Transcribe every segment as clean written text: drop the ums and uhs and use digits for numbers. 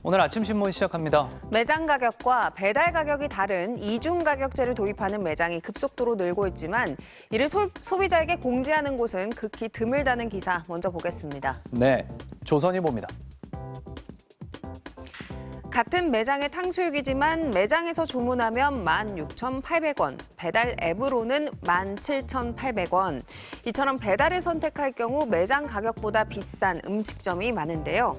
오늘 아침 신문 시작합니다. 매장 가격과 배달 가격이 다른 이중 가격제를 도입하는 매장이 급속도로 늘고 있지만 이를 소비자에게 공지하는 곳은 극히 드물다는 기사 먼저 보겠습니다. 네, 조선일보입니다. 같은 매장의 탕수육이지만 매장에서 주문하면 16,800원, 배달 앱으로는 17,800원. 이처럼 배달을 선택할 경우 매장 가격보다 비싼 음식점이 많은데요.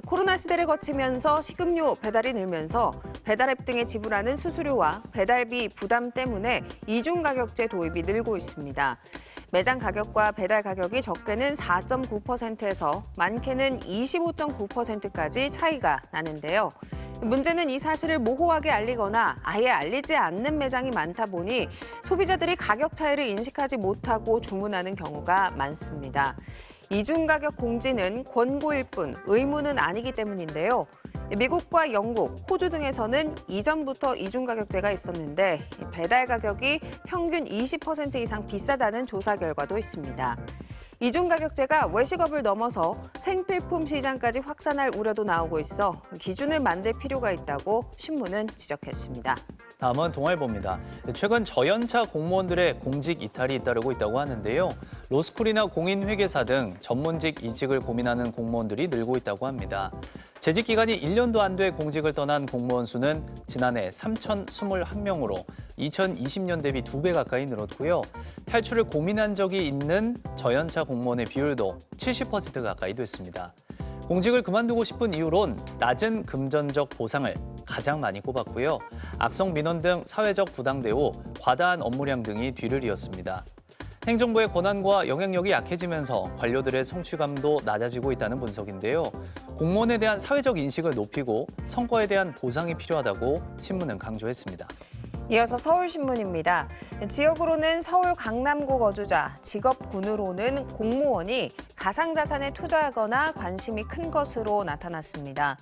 코로나 시대를 거치면서 식음료 배달이 늘면서 배달 앱 등에 지불하는 수수료와 배달비 부담 때문에 이중 가격제 도입이 늘고 있습니다. 매장 가격과 배달 가격이 적게는 4.9%에서 많게는 25.9%까지 차이가 나는데요. 문제는 이 사실을 모호하게 알리거나 아예 알리지 않는 매장이 많다 보니 소비자들이 가격 차이를 인식하지 못하고 주문하는 경우가 많습니다. 이중 가격 공지는 권고일 뿐 의무는 아니기 때문인데요. 미국과 영국, 호주 등에서는 이전부터 이중 가격제가 있었는데 배달 가격이 평균 20% 이상 비싸다는 조사 결과도 있습니다. 이중 가격제가 외식업을 넘어서 생필품 시장까지 확산할 우려도 나오고 있어 기준을 만들 필요가 있다고 신문은 지적했습니다. 다음은 동아일보입니다. 최근 저연차 공무원들의 공직 이탈이 잇따르고 있다고 하는데요. 로스쿨이나 공인회계사 등 전문직 이직을 고민하는 공무원들이 늘고 있다고 합니다. 재직 기간이 1년도 안 돼 공직을 떠난 공무원 수는 지난해 3,021명으로 2020년 대비 2배 가까이 늘었고요. 탈출을 고민한 적이 있는 저연차 공무원의 비율도 70% 가까이 됐습니다. 공직을 그만두고 싶은 이유론 낮은 금전적 보상을 가장 많이 꼽았고요. 악성 민원 등 사회적 부당 대우, 과다한 업무량 등이 뒤를 이었습니다. 행정부의 권한과 영향력이 약해지면서 관료들의 성취감도 낮아지고 있다는 분석인데요. 공무원에 대한 사회적 인식을 높이고 성과에 대한 보상이 필요하다고 신문은 강조했습니다. 이어서 서울신문입니다. 지역으로는 서울 강남구 거주자, 직업군으로는 공무원이 가상자산에 투자하거나 관심이 큰 것으로 나타났습니다.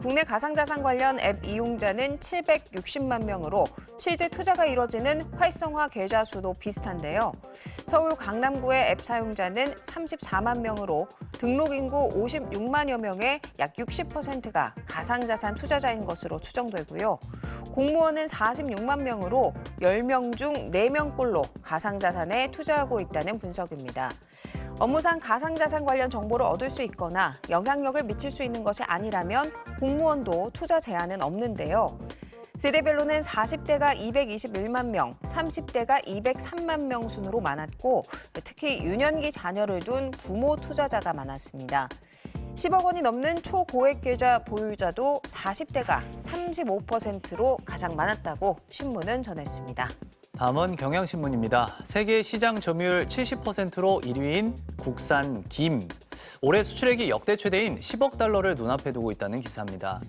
국내 가상자산 관련 앱 이용자는 760만 명으로 실제 투자가 이뤄지는 활성화 계좌 수도 비슷한데요. 서울 강남구의 앱 사용자는 34만 명으로 등록 인구 56만여 명의 약 60%가 가상자산 투자자인 것으로 추정되고요. 공무원은 46만 명으로 10명 중 4명꼴로 가상자산에 투자하고 있다는 분석입니다. 업무상 가상자산 관련 정보를 얻을 수 있거나 영향력을 미칠 수 있는 것이 아니라면 공무원도 투자 제한은 없는데요. 세대별로는 40대가 221만 명, 30대가 203만 명 순으로 많았고 특히 유년기 자녀를 둔 부모 투자자가 많았습니다. 10억 원이 넘는 초고액 계좌 보유자도 40대가 35%로 가장 많았다고 신문은 전했습니다. 다음은 경향신문입니다. 세계 시장 점유율 70%로 1위인 국산 김. 올해 수출액이 역대 최대인 10억 달러를 눈앞에 두고 있다는 기사입니다.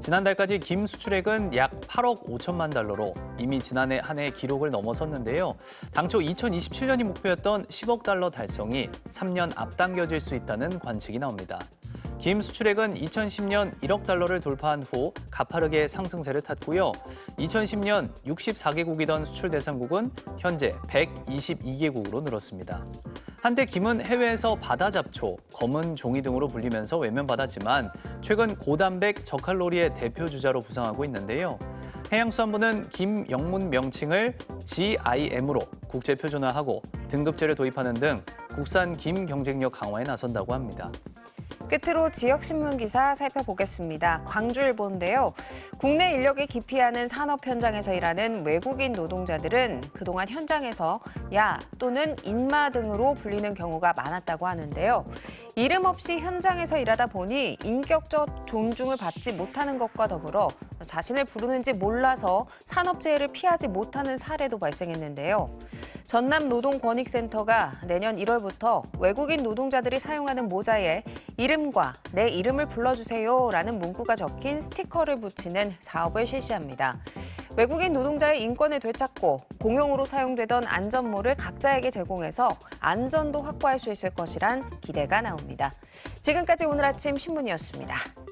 지난달까지 김 수출액은 약 8억 5천만 달러로 이미 지난해 한 해 기록을 넘어섰는데요. 당초 2027년이 목표였던 10억 달러 달성이 3년 앞당겨질 수 있다는 관측이 나옵니다. 김 수출액은 2010년 1억 달러를 돌파한 후 가파르게 상승세를 탔고요. 2010년 64개국이던 수출 대상국은 현재 122개국으로 늘었습니다. 한때 김은 해외에서 바다잡초, 검은 종이 등으로 불리면서 외면받았지만 최근 고단백, 저칼로리의 대표 주자로 부상하고 있는데요. 해양수산부는 김 영문 명칭을 GIM으로 국제 표준화하고 등급제를 도입하는 등 국산 김 경쟁력 강화에 나선다고 합니다. 끝으로 지역신문 기사 살펴보겠습니다. 광주일보인데요. 국내 인력이 기피하는 산업 현장에서 일하는 외국인 노동자들은 그동안 현장에서 야 또는 인마 등으로 불리는 경우가 많았다고 하는데요. 이름 없이 현장에서 일하다 보니 인격적 존중을 받지 못하는 것과 더불어 자신을 부르는지 몰라서 산업재해를 피하지 못하는 사례도 발생했는데요. 전남노동권익센터가 내년 1월부터 외국인 노동자들이 사용하는 모자에 이름과 내 이름을 불러주세요라는 문구가 적힌 스티커를 붙이는 사업을 실시합니다. 외국인 노동자의 인권을 되찾고 공용으로 사용되던 안전모를 각자에게 제공해서 안전도 확보할 수 있을 것이란 기대가 나옵니다. 지금까지 오늘 아침 신문이었습니다.